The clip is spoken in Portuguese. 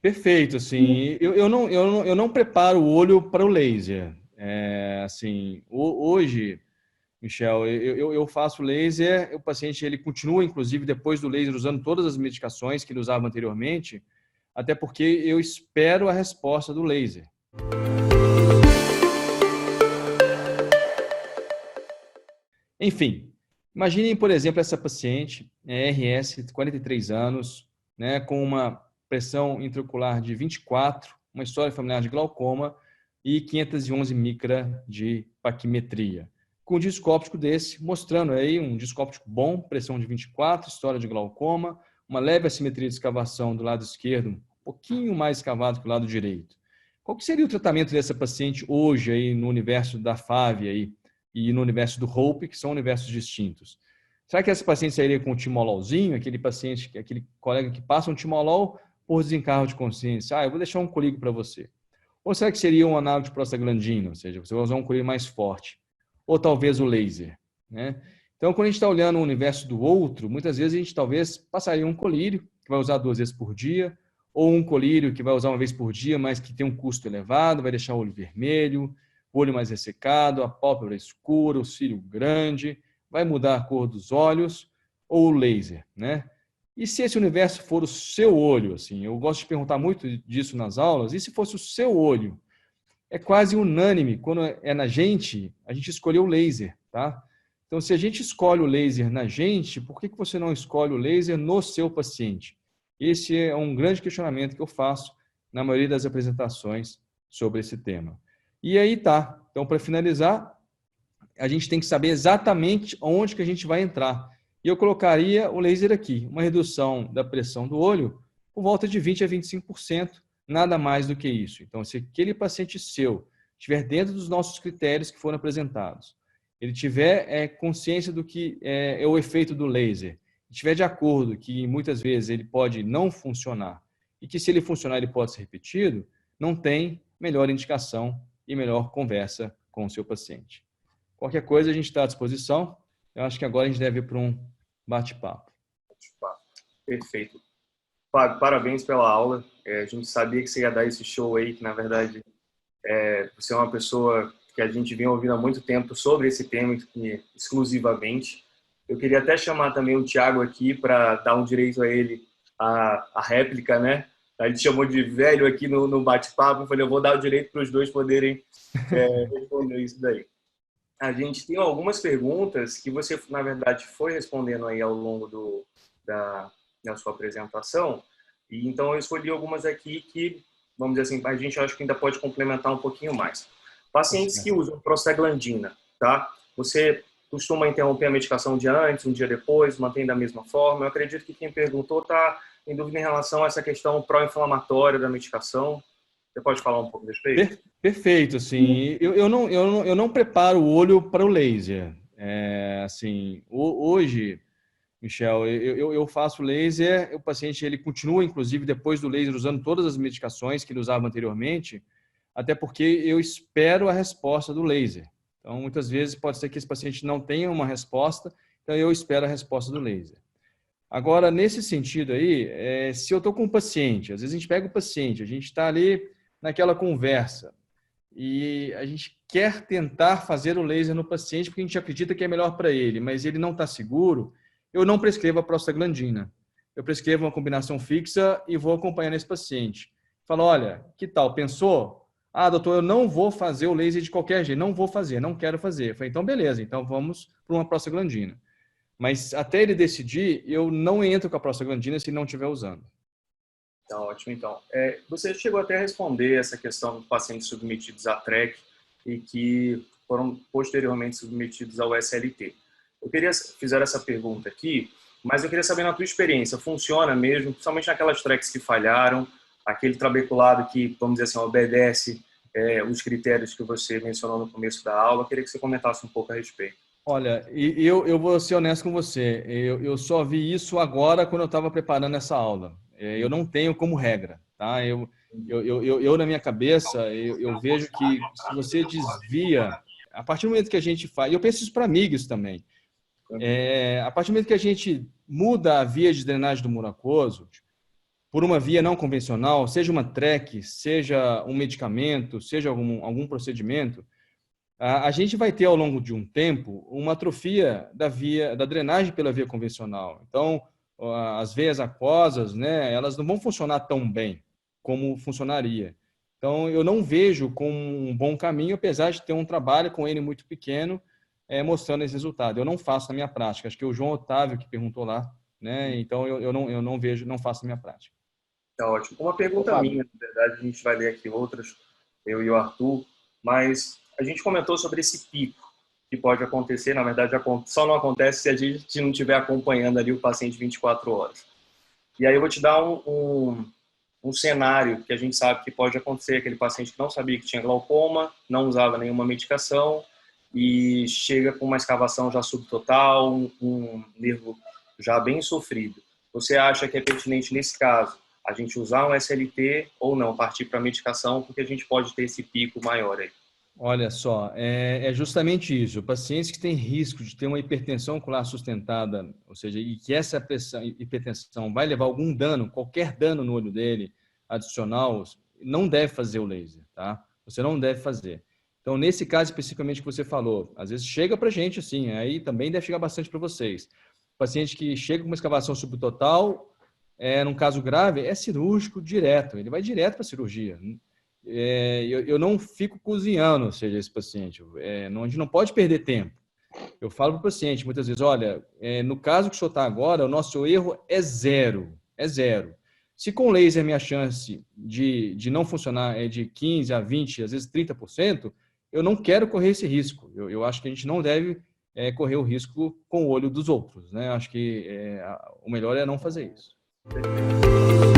Perfeito, assim, eu não preparo o olho para o laser. Assim, hoje, Michel, eu faço laser, o paciente ele continua, inclusive, depois do laser, usando todas as medicações que ele usava anteriormente, até porque eu espero a resposta do laser. Enfim, imaginem, por exemplo, essa paciente, RS, 43 anos, né, com uma pressão intraocular de 24, uma história familiar de glaucoma e 511 micra de paquimetria. Com um disco óptico desse, mostrando aí um disco óptico bom, pressão de 24, história de glaucoma, uma leve assimetria de escavação do lado esquerdo, um pouquinho mais escavado que o lado direito. Qual que seria o tratamento dessa paciente hoje aí no universo da FAV aí? E no universo do Hope, que são universos distintos. Será que essa paciente sairia com um timololzinho, aquele paciente, aquele colega que passa um timolol por desencargo de consciência? Eu vou deixar um colírio para você. Ou será que seria um análogo de prostaglandina, ou seja, você vai usar um colírio mais forte? Ou talvez o laser, né? Então, quando a gente está olhando o universo do outro, muitas vezes a gente talvez passaria um colírio, que vai usar 2 vezes por dia, ou um colírio que vai usar 1 vez por dia, mas que tem um custo elevado, vai deixar o olho vermelho, o olho mais ressecado, a pálpebra escura, o cílio grande, vai mudar a cor dos olhos, ou o laser, né? E se esse universo for o seu olho, assim, eu gosto de perguntar muito disso nas aulas, e se fosse o seu olho? É quase unânime, quando é na gente, a gente escolheu o laser, tá? Então, se a gente escolhe o laser na gente, por que você não escolhe o laser no seu paciente? Esse é um grande questionamento que eu faço na maioria das apresentações sobre esse tema. E aí tá. Então, para finalizar, a gente tem que saber exatamente onde que a gente vai entrar. E eu colocaria o laser aqui, uma redução da pressão do olho por volta de 20 a 25%, nada mais do que isso. Então, se aquele paciente seu estiver dentro dos nossos critérios que foram apresentados, ele tiver consciência do que é o efeito do laser, estiver de acordo que muitas vezes ele pode não funcionar e que se ele funcionar ele pode ser repetido, não tem melhor indicação e melhor conversa com o seu paciente. Qualquer coisa a gente está à disposição. Eu acho que agora a gente deve ir para um bate-papo. Perfeito. Fábio, parabéns pela aula. A gente sabia que você ia dar esse show aí, que na verdade você é uma pessoa que a gente vem ouvindo há muito tempo sobre esse tema exclusivamente. Eu queria até chamar também o Thiago aqui para dar um direito a ele a réplica, né? A gente chamou de velho aqui no bate-papo. Eu falei, eu vou dar o direito para os dois poderem responder isso daí. A gente tem algumas perguntas que você, na verdade, foi respondendo aí ao longo da sua apresentação. E então eu escolhi algumas aqui que, vamos dizer assim, a gente acha que ainda pode complementar um pouquinho mais. Pacientes que usam prostaglandina, tá? Você costuma interromper a medicação um dia antes, um dia depois, mantém da mesma forma? Eu acredito que quem perguntou está em dúvida em relação a essa questão pró-inflamatória da medicação. Você pode falar um pouco a respeito? Perfeito, assim, eu não preparo o olho para o laser. Assim, hoje, Michel, eu faço laser, o paciente ele continua, inclusive, depois do laser, usando todas as medicações que ele usava anteriormente, até porque eu espero a resposta do laser. Então, muitas vezes pode ser que esse paciente não tenha uma resposta, então eu espero a resposta do laser. Agora, nesse sentido aí, se eu estou com um paciente, às vezes a gente pega o paciente, a gente está ali naquela conversa e a gente quer tentar fazer o laser no paciente porque a gente acredita que é melhor para ele, mas ele não está seguro, eu não prescrevo a prostaglandina. Eu prescrevo uma combinação fixa e vou acompanhando esse paciente. Falo, olha, que tal? Pensou? Doutor, eu não vou fazer o laser de qualquer jeito, não vou fazer, não quero fazer. Eu falei, então beleza, então vamos para uma prostaglandina. Mas até ele decidir, eu não entro com a prostaglandina se ele não estiver usando. Tá ótimo, então. Você chegou até a responder essa questão de pacientes submetidos à TREC e que foram posteriormente submetidos ao SLT. Fizeram essa pergunta aqui, mas eu queria saber na tua experiência, funciona mesmo, principalmente naquelas TRECs que falharam, aquele trabeculado que, vamos dizer assim, obedece os critérios que você mencionou no começo da aula. Eu queria que você comentasse um pouco a respeito. Olha, eu vou ser honesto com você. Eu só vi isso agora quando eu estava preparando essa aula. Eu não tenho como regra, tá? Na minha cabeça, eu vejo que se você desvia, a partir do momento que a gente faz, e eu penso isso para amigos também, a partir do momento que a gente muda a via de drenagem do muco aquoso, por uma via não convencional, seja uma TREC, seja um medicamento, seja algum procedimento, a gente vai ter ao longo de um tempo uma atrofia da drenagem pela via convencional. Então, as veias aquosas, né, elas não vão funcionar tão bem como funcionaria. Então, eu não vejo como um bom caminho, apesar de ter um trabalho com N muito pequeno, mostrando esse resultado. Eu não faço na minha prática. Acho que o João Otávio que perguntou lá, né? Então, eu não vejo, não faço na minha prática. Tá ótimo. Uma pergunta minha, na verdade, a gente vai ler aqui outras, eu e o Arthur, mas a gente comentou sobre esse pico que pode acontecer, na verdade, só não acontece se a gente não estiver acompanhando ali o paciente 24 horas. E aí eu vou te dar um cenário que a gente sabe que pode acontecer, aquele paciente que não sabia que tinha glaucoma, não usava nenhuma medicação e chega com uma escavação já subtotal, um nervo já bem sofrido. Você acha que é pertinente, nesse caso, a gente usar um SLT ou não, partir para a medicação, porque a gente pode ter esse pico maior aí? Olha só, é justamente isso. Pacientes que têm risco de ter uma hipertensão ocular sustentada, ou seja, e que essa hipertensão vai levar algum dano, qualquer dano no olho dele adicional, não deve fazer o laser, tá? Você não deve fazer. Então, nesse caso especificamente que você falou, às vezes chega para a gente assim, aí também deve chegar bastante para vocês. Paciente que chega com uma escavação subtotal, num caso grave, é cirúrgico direto, ele vai direto para a cirurgia. Eu não fico cozinhando, ou seja, esse paciente. A gente não pode perder tempo. Eu falo para o paciente muitas vezes, olha, no caso que o senhor está agora, o nosso erro é zero. É zero. Se com laser minha chance de não funcionar é de 15% a 20%, às vezes 30%, eu não quero correr esse risco. Eu acho que a gente não deve correr o risco com o olho dos outros, né? Acho que o melhor é não fazer isso. Perfeito.